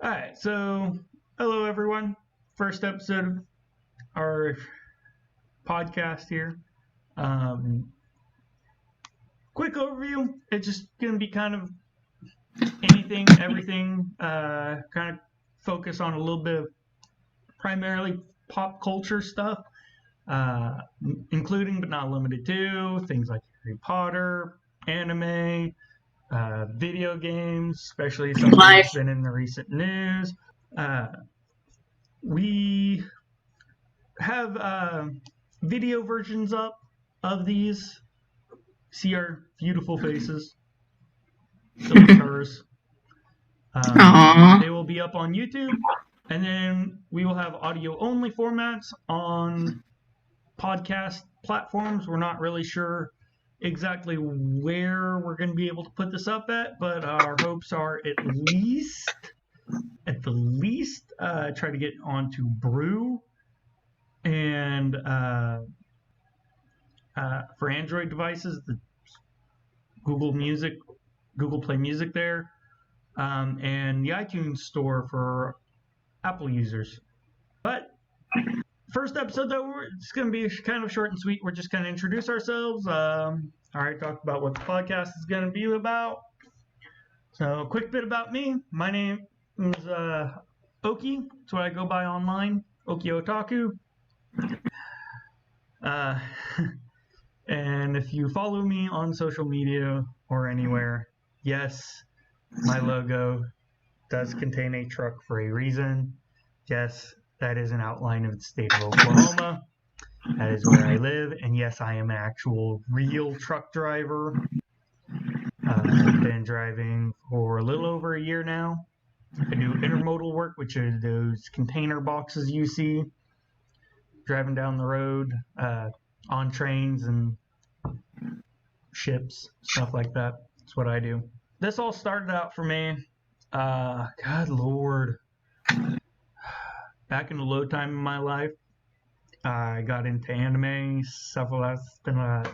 All right, so hello everyone. First episode of our podcast here. Quick overview. It's just going to be kind of anything, everything, kind of focus on a little bit of primarily pop culture stuff, including but not limited to things like Harry Potter, anime, video games, especially something that's been in the recent news. We have video versions up of these. See our beautiful faces, silly stars. They will be up on YouTube, and then we will have audio-only formats on podcast platforms. We're not really sure exactly where we're going to be able to put this up at, but our hopes are at the least try to get onto Brew and for Android devices, the Google Play Music there, and the iTunes Store for Apple users. But first episode, though, it's going to be kind of short and sweet. We're just going to introduce ourselves. All right, talk about what the podcast is going to be about. So, a quick bit about me. My name is Okie. That's what I go by online. OkieOtaku. And if you follow me on social media or anywhere, yes, my logo does contain a truck for a reason. Yes, that is an outline of the state of Oklahoma. That is where I live. And yes, I am an actual real truck driver. I've been driving for a little over a year now. I do intermodal work, which are those container boxes you see driving down the road, on trains and ships, stuff like that. That's what I do. This all started out for me, God Lord, back in the low time in my life. I got into anime it's been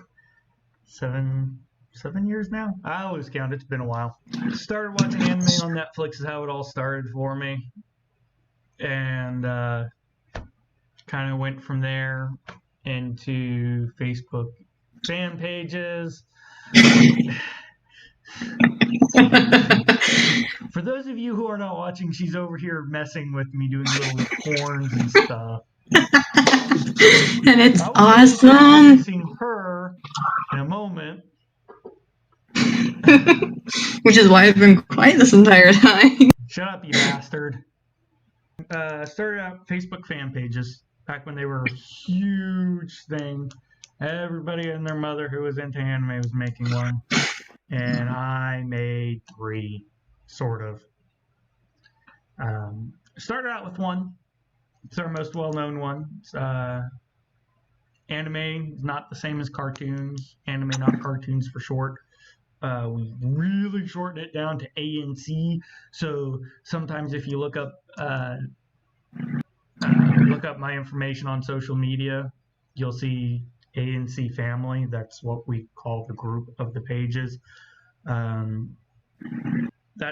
7 years now. I always count, it's been a while. Started watching anime on Netflix is how it all started for me. And kind of went from there into Facebook fan pages. For those of you who are not watching, she's over here messing with me, doing little horns and stuff. And it's awesome. Seeing her in a moment. Which is why I've been quiet this entire time. Shut up, you bastard. Started out Facebook fan pages back when they were a huge thing. Everybody and their mother who was into anime was making one. And I made 3, sort of. Started out with one. It's our most well-known one. It's, anime is not the same as cartoons. Anime, not cartoons for short. We really shortened it down to ANC. So sometimes if you look up my information on social media, you'll see ANC Family. That's what we call the group of the pages. That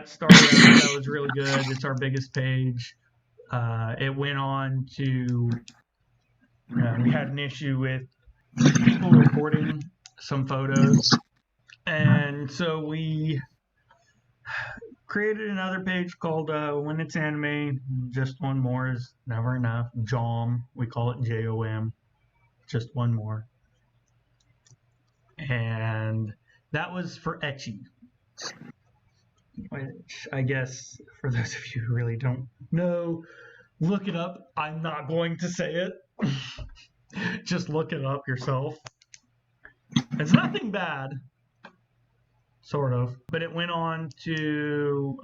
started out, that was really good. It's our biggest page. It went on to, we had an issue with people reporting some photos. And so we created another page called When It's Anime, Just One More is Never Enough. JOM, we call it JOM, Just One More. And that was for ecchi, which I guess for those of you who really don't know, look it up. I'm not going to say it. Just look it up yourself. It's nothing bad. Sort of. But it went on to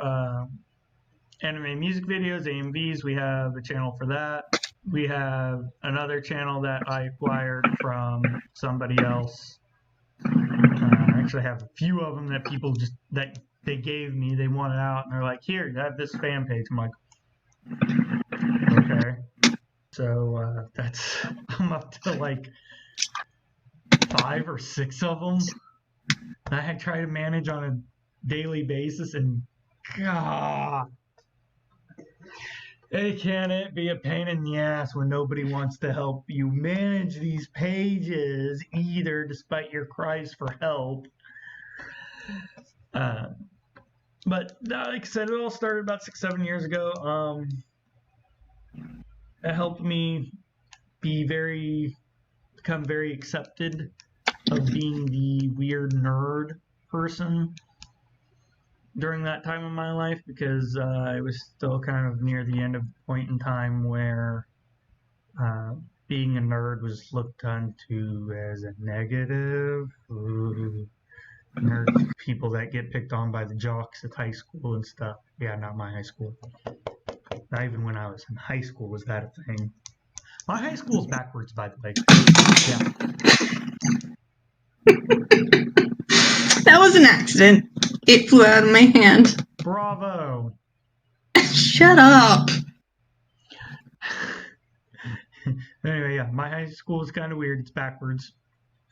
anime music videos, AMVs. We have a channel for that. We have another channel that I acquired from somebody else. I actually have a few of them that people that they gave me. They wanted out, and they're like, here, you have this fan page. I'm like, okay. So I'm up to like 5 or 6 of them. I try to manage on a daily basis, and God, Hey, can it be a pain in the ass when nobody wants to help you manage these pages either, despite your cries for help? Uh, but like I said, it all started about 6, 7 years ago. It helped me become very accepted of being the weird nerd person during that time of my life, because I was still kind of near the end of the point in time where being a nerd was looked onto as a negative. Ooh, nerds, people that get picked on by the jocks at high school and stuff. Yeah, not my high school. Not even when I was in high school was that a thing. My high school's backwards, by the way. Yeah. That was an accident. It flew out of my hand. Bravo. Shut up. Anyway, yeah, my high school is kind of weird. It's backwards.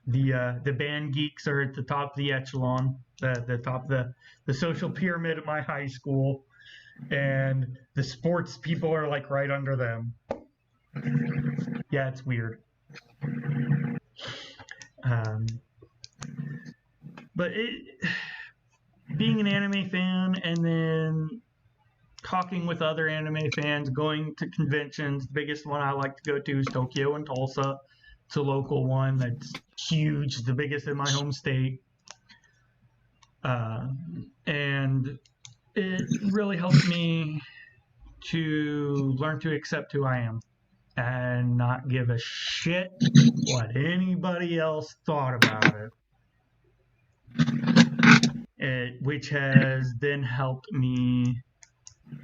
The band geeks are at the top of the echelon, the top of the social pyramid of my high school, and the sports people are like right under them. Yeah, it's weird. But being an anime fan and then talking with other anime fans, going to conventions. The biggest one I like to go to is Tokyo and Tulsa. It's a local one that's huge, the biggest in my home state. And it really helped me to learn to accept who I am and not give a shit what anybody else thought about it. Which has then helped me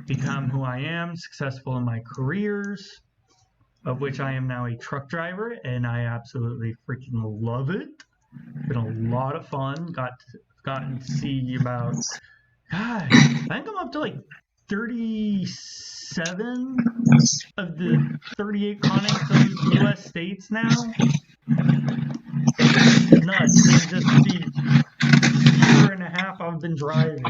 become who I am, successful in my careers, of which I am now a truck driver, and I absolutely freaking love it. It's been a lot of fun. Gotten to see about, God, I think I'm up to like 37 of the 38 continents of the U.S. states now. It's nuts in just the year and a half I've been driving.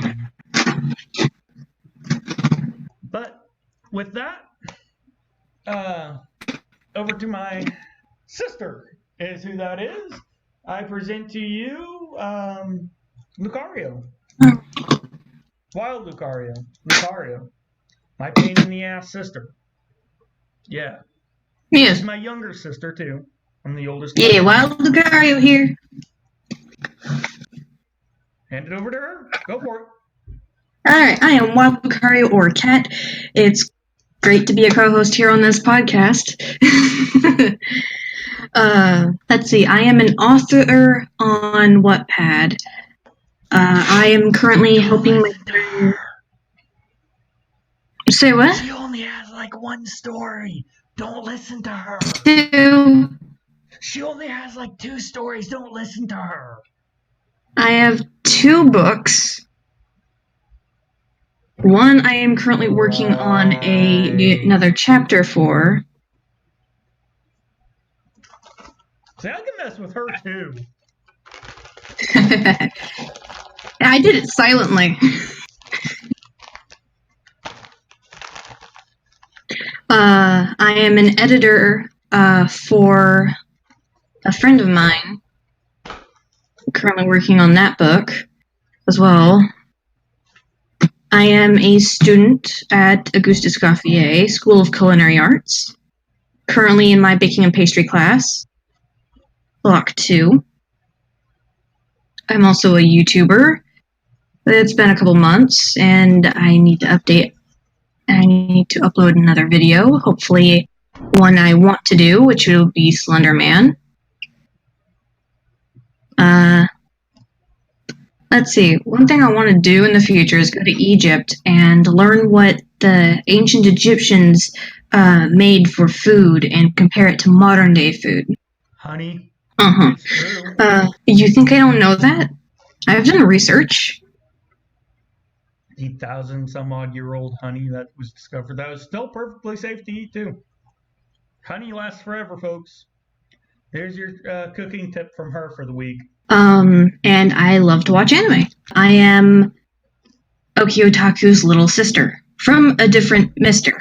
But with that, over to my sister is who that is. I present to you Lucario. Wild Lucario. Lucario. My pain in the ass sister. Yeah. Yes. She's my younger sister, too. I'm the oldest. Yeah, Wild Lucario here. Hand it over to her. Go for it. Alright, I am Wild Lucario, or Cat. It's great to be a co-host here on this podcast. Let's see, I am an author on Wattpad. I am currently helping my friend... Say what? She only has like one story. Don't listen to her. 2. She only has like 2 stories. Don't listen to her. I have 2 books. One I am currently working on another chapter for. See, I can mess with her too. I did it silently. I am an editor for a friend of mine. I'm currently working on that book as well. I am a student at Augustus Gauffier School of Culinary Arts. Currently in my baking and pastry class, Block 2. I'm also a YouTuber. It's been a couple months, and I need to update. I need to upload another video, hopefully one I want to do, which will be Slender Man. Let's see, one thing I want to do in the future is go to Egypt and learn what the ancient Egyptians made for food and compare it to modern day food. Honey. Uh-huh. It's true. You think I don't know that? I've done research. 8,000 some odd year old honey that was discovered that was still perfectly safe to eat too. Honey lasts forever, folks. There's your cooking tip from her for the week. And I love to watch anime. I am OkieOtaku's little sister from a different mister.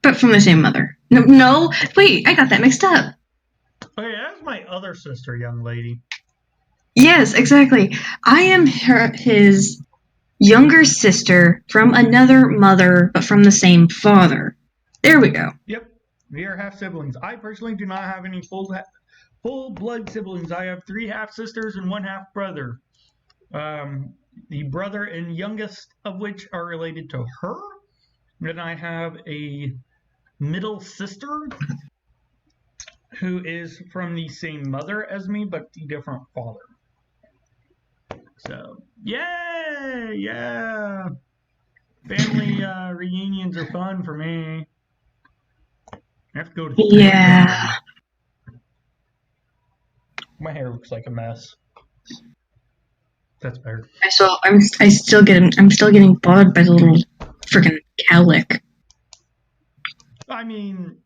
but from the same mother. No, wait, I got that mixed up. Okay, that's my other sister, young lady. Yes, exactly. I am his younger sister from another mother, but from the same father. There we go. Yep, we are half siblings. I personally do not have any full blood siblings. I have 3 half sisters and 1 half brother. The brother and youngest of which are related to her. Then I have a middle sister who is from the same mother as me, but the different father. So, yay! Yeah! Family reunions are fun for me. I have to go to Yeah. My hair looks like a mess. That's better. I'm still getting bothered by the little freaking cowlick. I mean,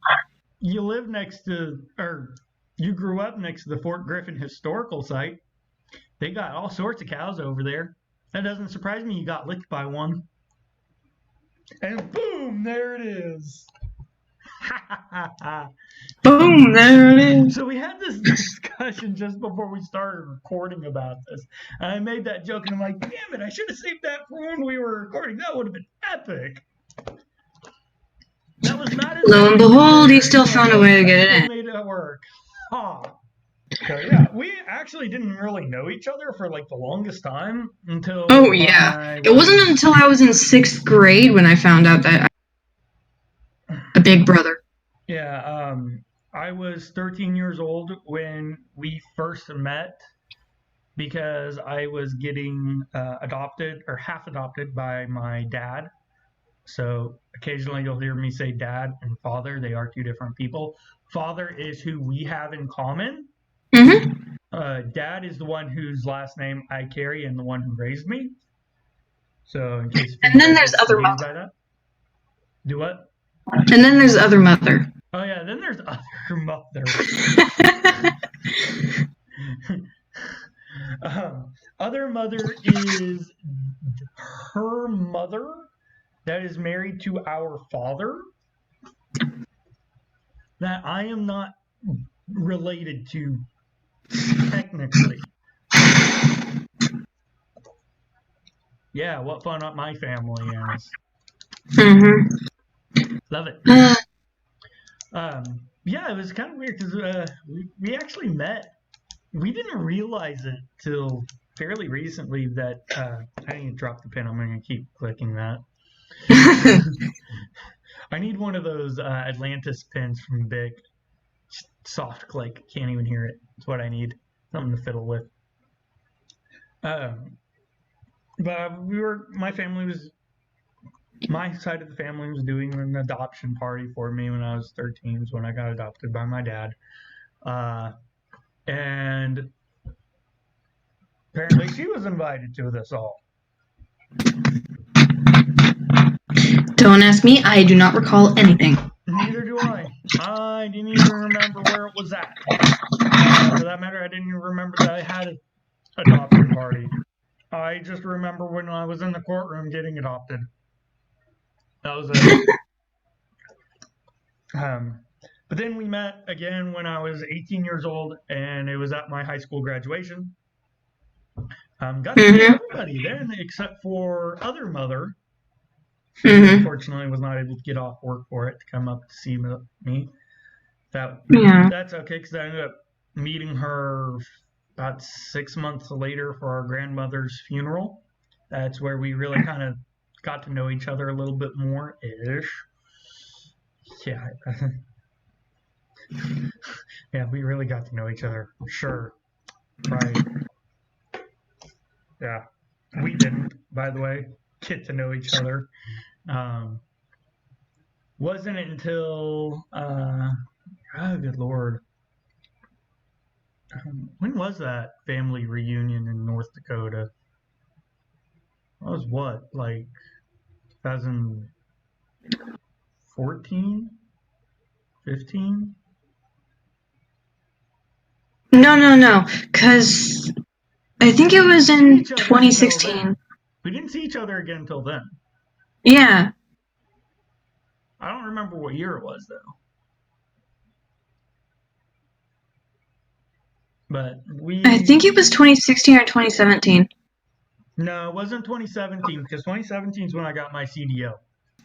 you live next to, or you grew up next to the Fort Griffin Historical Site. They got all sorts of cows over there. That doesn't surprise me you got licked by one. And boom, there it is. Boom, there it is. So we had this discussion just before we started recording about this. And I made that joke and I'm like, damn it, I should have saved that for when we were recording. That would have been epic. That was not as Lo and behold, he still found a way to get it in. Made it work. Huh. So yeah, we actually didn't really know each other for like the longest time until. Oh yeah, it wasn't until I was in 6th grade when I found out that a big brother. Yeah, I was 13 years old when we first met because I was getting adopted or half adopted by my dad. So occasionally you'll hear me say dad and father. They are 2 different people. Father is who we have in common. Mm-hmm. Dad is the one whose last name I carry and the one who raised me. So in case. And then there's other mother. By that. Do what? And then there's other mother. Oh yeah, then there's other mother. Other mother is her mother that is married to our father that I am not related to technically. Yeah, what fun up my family is. Mm-hmm. Love it. Yeah, it was kind of weird because we actually met. We didn't realize it till fairly recently that I need to drop the pin. I'm going to keep clicking that. I need one of those Atlantis pins from Big. Soft click. Can't even hear it. That's what I need. Something to fiddle with. But my side of the family was doing an adoption party for me when I was 13, when I got adopted by my dad. And apparently she was invited to this all. Don't ask me. I do not recall anything. Neither do I. I didn't even remember where it was at. For that matter, I didn't even remember that I had an adoption party. I just remember when I was in the courtroom getting adopted. That was it. But then we met again when I was 18 years old, and it was at my high school graduation. Got to meet everybody there, except for other mother. Unfortunately, was not able to get off work for it to come up to see me. That's okay because I ended up meeting her about 6 months later for our grandmother's funeral. That's where we really kind of got to know each other a little bit more ish. Yeah. Yeah, we really got to know each other for sure. Right. Yeah. We didn't, by the way, get to know each other. Wasn't it until oh good lord. When was that family reunion in North Dakota? That was what, like 2014? 15? No. Because I think it was in 2016. We didn't see each other again until then. Yeah. I don't remember what year it was, though. But I think it was 2016 or 2017. No, it wasn't 2017, because 2017 is when I got my CDO.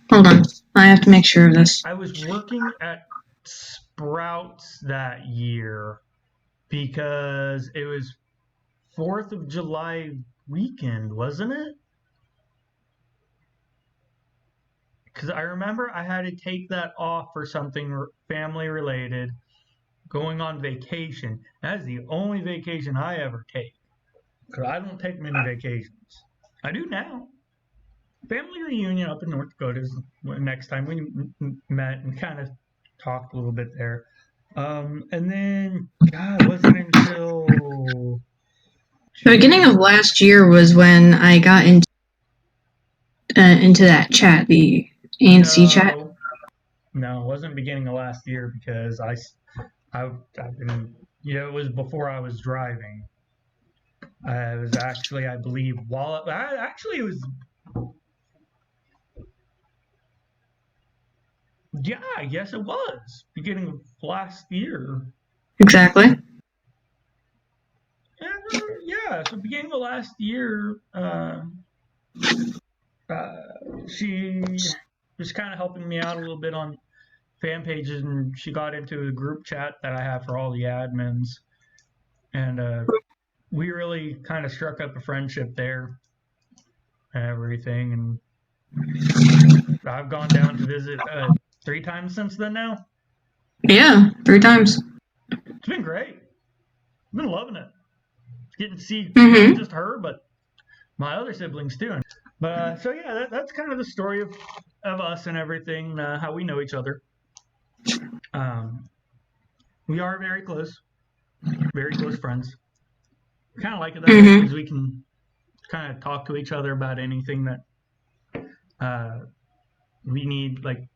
Hold on. I have to make sure of this. I was working at Sprouts that year because it was 4th of July weekend, wasn't it? Because I remember I had to take that off for something family related, going on vacation. That is the only vacation I ever take. Because I don't take many vacations. I do now. Family reunion up in North Dakota is next time we met and kind of talked a little bit there. And then, God, it wasn't until The beginning of last year was when I got into that chat, the ANC chat. No, it wasn't beginning of last year because I've been, it was before I was driving. It was actually, I believe, it was. Yeah, I guess it was beginning of last year. Exactly. Yeah, so beginning of last year, she was kind of helping me out a little bit on fan pages, and she got into a group chat that I have for all the admins, and we really kind of struck up a friendship there and everything, and I've gone down to visit 3 times since then now. Yeah, 3 times. It's been great. I've been loving it. Getting to see not just her, but my other siblings too. But so yeah, that's kind of the story of us and everything, how we know each other. We are very close friends. Kind of like it that way because we can kind of talk to each other about anything that we need, like,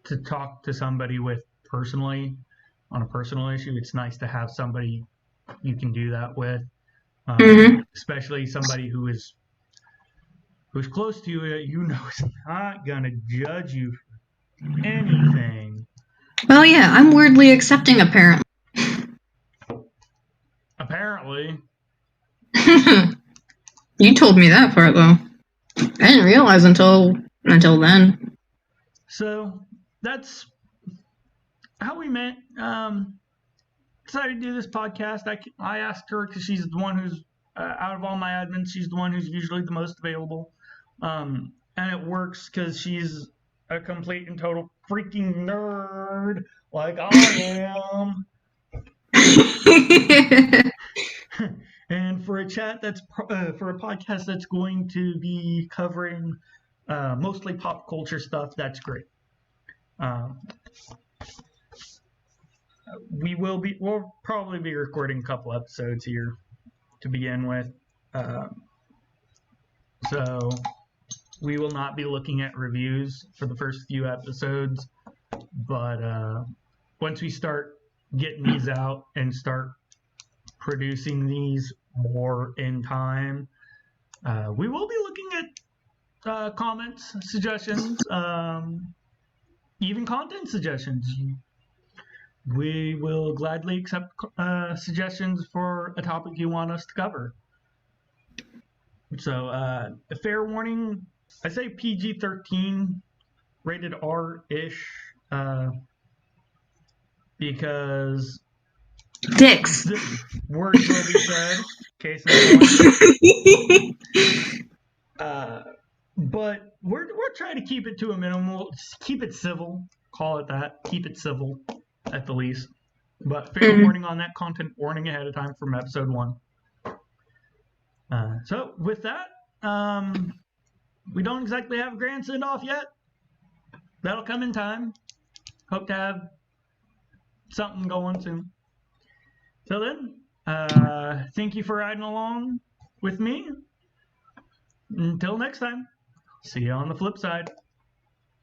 to talk to somebody with personally on a personal issue. It's nice to have somebody you can do that with, especially somebody who's close to you. Is not gonna judge you for anything. Well, yeah, I'm weirdly accepting, apparently. Apparently. You told me that part, though. I didn't realize until then. So that's how we met. Decided to do this podcast. I asked her because she's the one who's out of all my admins, she's the one who's usually the most available, and it works because she's a complete and total freaking nerd like I am. And for a chat for a podcast that's going to be covering mostly pop culture stuff, that's great. We'll probably be recording a couple episodes here to begin with. So we will not be looking at reviews for the first few episodes, but once we start getting these out and start producing these more in time, we will be looking at comments, suggestions, even content suggestions. We will gladly accept suggestions for a topic you want us to cover. So, a fair warning, I say PG-13, rated R-ish, because dicks. Words will be said, case in point. But we're trying to keep it to a minimum. Keep it civil. Call it that. Keep it civil, at the least. But fair warning on that, content warning ahead of time from episode 1. So with that, we don't exactly have a grand send-off yet. That'll come in time. Hope to have something going soon. So then, thank you for riding along with me. Until next time, see you on the flip side.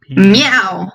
Peace. Meow.